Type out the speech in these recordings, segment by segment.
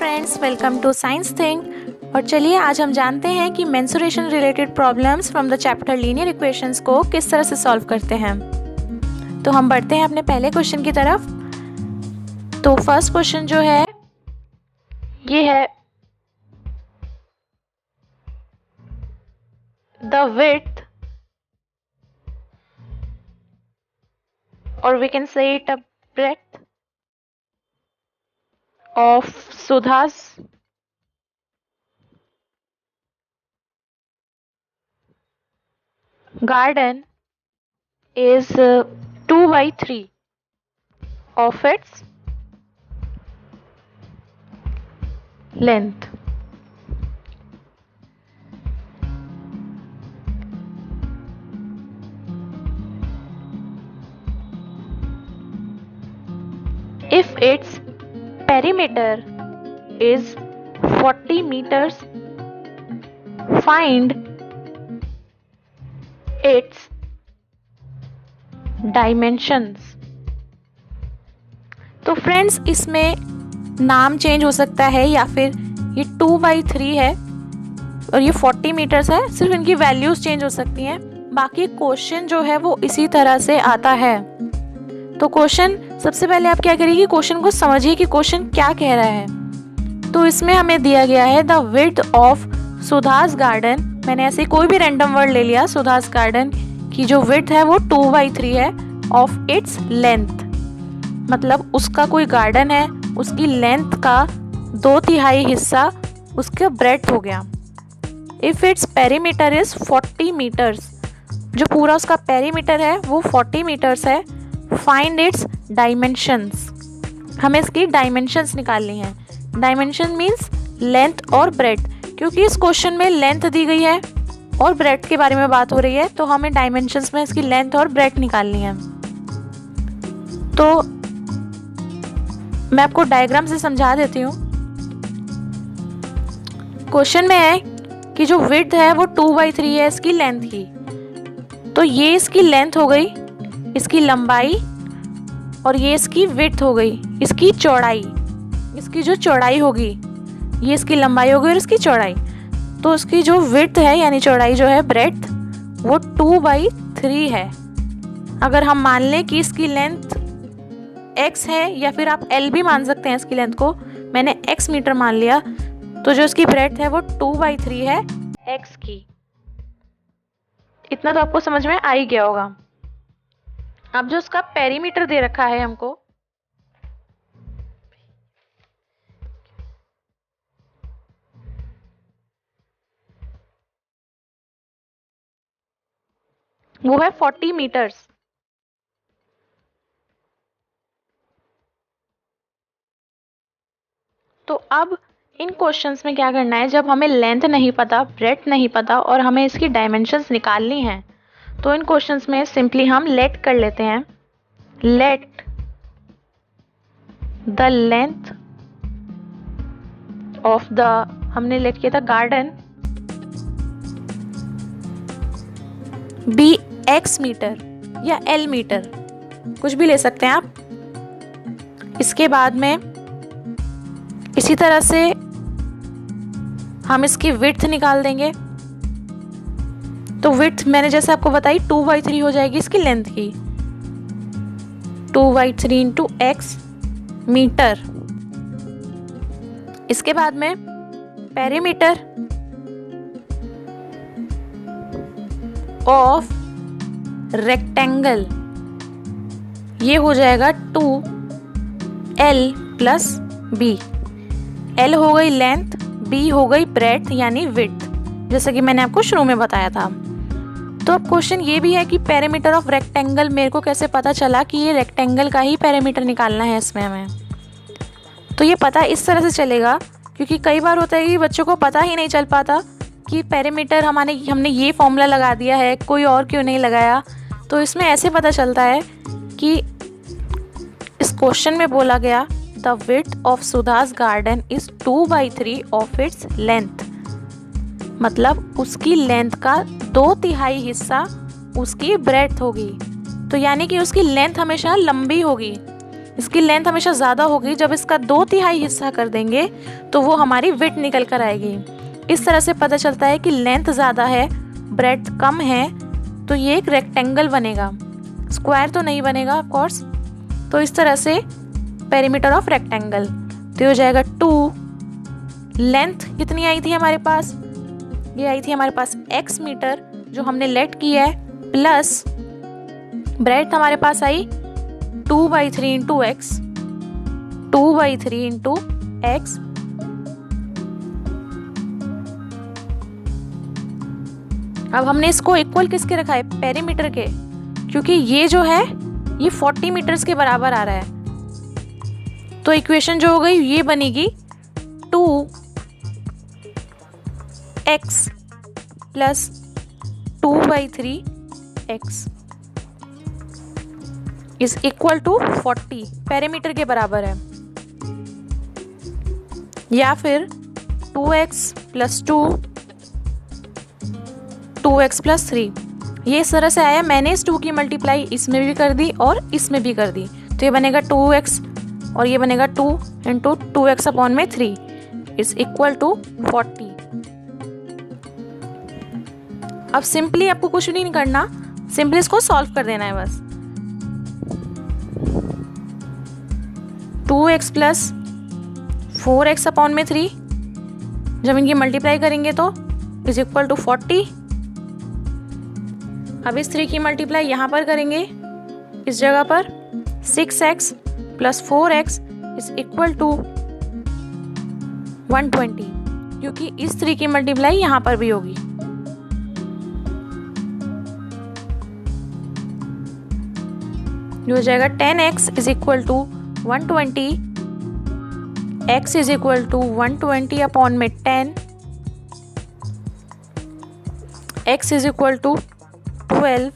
Friends, welcome to science thing. और चलिए आज हम जानते हैं कि mensuration related problems from the chapter linear equations को किस तरह से सॉल्व करते हैं। तो हम बढ़ते हैं अपने पहले क्वेश्चन की तरफ। तो फर्स्ट क्वेश्चन जो है ये है द विड्थ, और we can say it a breadth of Sudha's garden is 2/3 of its length. If its perimeter is 40 meters, find its dimensions. तो फ्रेंड्स, इसमें नाम चेंज हो सकता है या फिर ये 2/3 है और ये 40 मीटर्स है, सिर्फ इनकी वैल्यूज चेंज हो सकती हैं। बाकी क्वेश्चन जो है वो इसी तरह से आता है। तो क्वेश्चन सबसे पहले आप क्या करिए कि क्वेश्चन को समझिए कि क्वेश्चन क्या कह रहा है। तो इसमें हमें दिया गया है the width of Sudha's garden. मैंने ऐसे कोई भी रैंडम वर्ड ले लिया। सुधास गार्डन की जो विड्थ है वो 2/3 है ऑफ इट्स लेंथ, मतलब उसका कोई गार्डन है, उसकी लेंथ का 2/3 हिस्सा उसका ब्रेड्थ हो गया। If its perimeter is 40 meters, जो पूरा उसका पेरीमीटर है वो 40 मीटर्स है। फाइंड इट्स डायमेंशंस, हमें इसकी डायमेंशंस निकालनी है। डायमेंशन मीन्स लेंथ और ब्रेड्थ, क्योंकि इस क्वेश्चन में लेंथ दी गई है और ब्रेड्थ के बारे में बात हो रही है, तो हमें डायमेंशंस में इसकी लेंथ और ब्रेड्थ निकालनी है। तो मैं आपको डायग्राम से समझा देती हूँ। क्वेश्चन में है कि जो विड्थ है वो 2/3 है इसकी लेंथ की। तो ये इसकी लेंथ हो गई, इसकी लंबाई, और ये इसकी विड्थ हो गई, इसकी चौड़ाई। इसकी जो चौड़ाई होगी, ये इसकी लंबाई होगी और इसकी चौड़ाई। तो इसकी जो विड्थ है यानी चौड़ाई जो है ब्रेड्थ, वो 2/3 है। अगर हम मान लें कि इसकी लेंथ x है, या फिर आप l भी मान सकते हैं इसकी लेंथ को, मैंने x मीटर मान लिया, तो जो इसकी ब्रेड्थ है वो 2/3 है x की। इतना तो आपको समझ में आ ही गया होगा। अब जो उसका पेरीमीटर दे रखा है हमको, वो है 40 मीटर्स। तो अब इन क्वेश्चंस में क्या करना है, जब हमें लेंथ नहीं पता, ब्रेड्थ नहीं पता और हमें इसकी डायमेंशंस निकालनी है, तो इन क्वेश्चंस में सिंपली हम लेट कर लेते हैं। Let the length of the, हमने लेट किया था गार्डन, बी x मीटर या l मीटर, कुछ भी ले सकते हैं आप। इसके बाद में इसी तरह से हम इसकी विड्थ निकाल देंगे। तो विड्थ मैंने जैसे आपको बताई 2/3 हो जाएगी इसकी लेंथ की, 2/3 इंटू x मीटर। इसके बाद में पेरीमीटर ऑफ रेक्टेंगल, ये हो जाएगा 2l प्लस b। l हो गई लेंथ, b हो गई ब्रेड्थ यानी विड्थ, जैसे कि मैंने आपको शुरू में बताया था। तो अब क्वेश्चन ये भी है कि पेरीमीटर ऑफ रेक्टेंगल, मेरे को कैसे पता चला कि ये रेक्टेंगल का ही पेरीमीटर निकालना है इसमें हमें। तो ये पता इस तरह से चलेगा, क्योंकि कई बार होता है कि बच्चों को पता ही नहीं चल पाता कि पेरीमीटर हमने ये फॉर्मूला लगा दिया है, कोई और क्यों नहीं लगाया। तो इसमें ऐसे पता चलता है कि इस क्वेश्चन में बोला गया the width of Sudha's garden is 2/3 of its length, मतलब उसकी लेंथ का 2/3 हिस्सा उसकी ब्रेड्थ होगी। तो यानी कि उसकी लेंथ हमेशा लंबी होगी। इसकी लेंथ हमेशा ज़्यादा होगी। जब इसका 2/3 हिस्सा कर देंगे तो वो हमारी विड्थ निकल कर आएगी। इस तरह से पता चलता है कि लेंथ ज़्यादा है, ब्रेड्थ कम है, तो ये एक रेक्टेंगल बनेगा, स्क्वायर तो नहीं बनेगा ऑफ कोर्स। तो इस तरह से पेरीमीटर ऑफ रेक्टेंगल तो हो जाएगा 2। लेंथ कितनी आई थी हमारे पास, ये आई थी हमारे पास x मीटर जो हमने लेट किया है, प्लस ब्रेड्थ हमारे पास आई 2/3 इंटू एक्स, 2/3 इंटू एक्स। अब हमने इसको इक्वल किसके रखा है, पेरीमीटर के, क्योंकि ये जो है ये 40 मीटर्स के बराबर आ रहा है। तो इक्वेशन जो हो गई ये बनेगी 2x plus 2/3x is equal to 40, perimeter के बराबर है। या फिर 2x प्लस 2x प्लस 3, ये इस तरह से आया। मैंने इस 2 की मल्टीप्लाई इसमें भी कर दी और इसमें भी कर दी, तो ये बनेगा 2x और ये बनेगा 2 इंटू 2x अपॉन में 3 इज इक्वल टू 40। अब सिंपली आपको कुछ नहीं करना, सिंपली इसको सॉल्व कर देना है बस। 2x प्लस 4x अपॉन में 3, जब इनकी मल्टीप्लाई करेंगे तो इज इक्वल टू 40। अब इस 3 की मल्टीप्लाई यहाँ पर करेंगे, इस जगह पर 6x plus 4x is equal to 120, क्योंकि इस 3 की मल्टीप्लाई यहाँ पर भी होगी। जो हो जाएगा 10x is equal to 120, x is equal to 120 upon में 10, x इज इक्वल टू 12।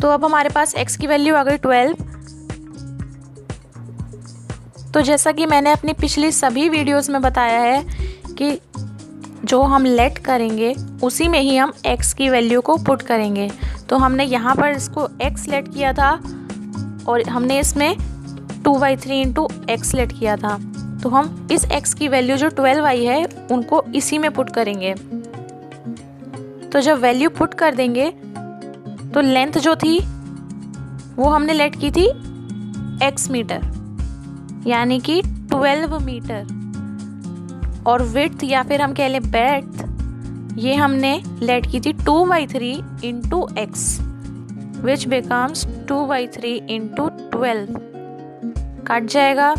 तो अब हमारे पास x की वैल्यू आ गई 12। तो जैसा कि मैंने अपनी पिछली सभी वीडियोस में बताया है कि जो हम लेट करेंगे उसी में ही हम x की वैल्यू को पुट करेंगे। तो हमने यहाँ पर इसको x लेट किया था और हमने इसमें 2/3 इंटू एक्स लेट किया था, तो हम इस x की वैल्यू जो 12 आई है उनको इसी में पुट करेंगे। तो जब वैल्यू पुट कर देंगे तो लेंथ जो थी वो हमने लेट की थी x मीटर, यानी कि 12 मीटर, और विड्थ या फिर हम कह लें ब्रेड्थ ये हमने लेट की थी 2/3 into x which becomes 2/3 into 12, cut जाएगा,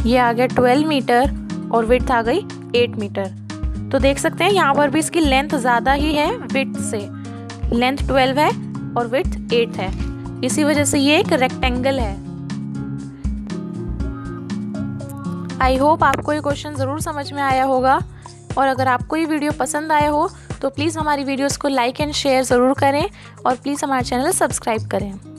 ये आ गया 12 मीटर और विड्थ आ गई 8 मीटर। तो देख सकते हैं यहाँ पर भी इसकी लेंथ ज़्यादा ही है विड्थ से, लेंथ 12 है और विड्थ 8 है, इसी वजह से ये एक रेक्टेंगल है। आई होप आपको ये क्वेश्चन ज़रूर समझ में आया होगा, और अगर आपको ये वीडियो पसंद आया हो तो प्लीज़ हमारी वीडियोस को लाइक एंड शेयर ज़रूर करें और प्लीज़ हमारा चैनल सब्सक्राइब करें।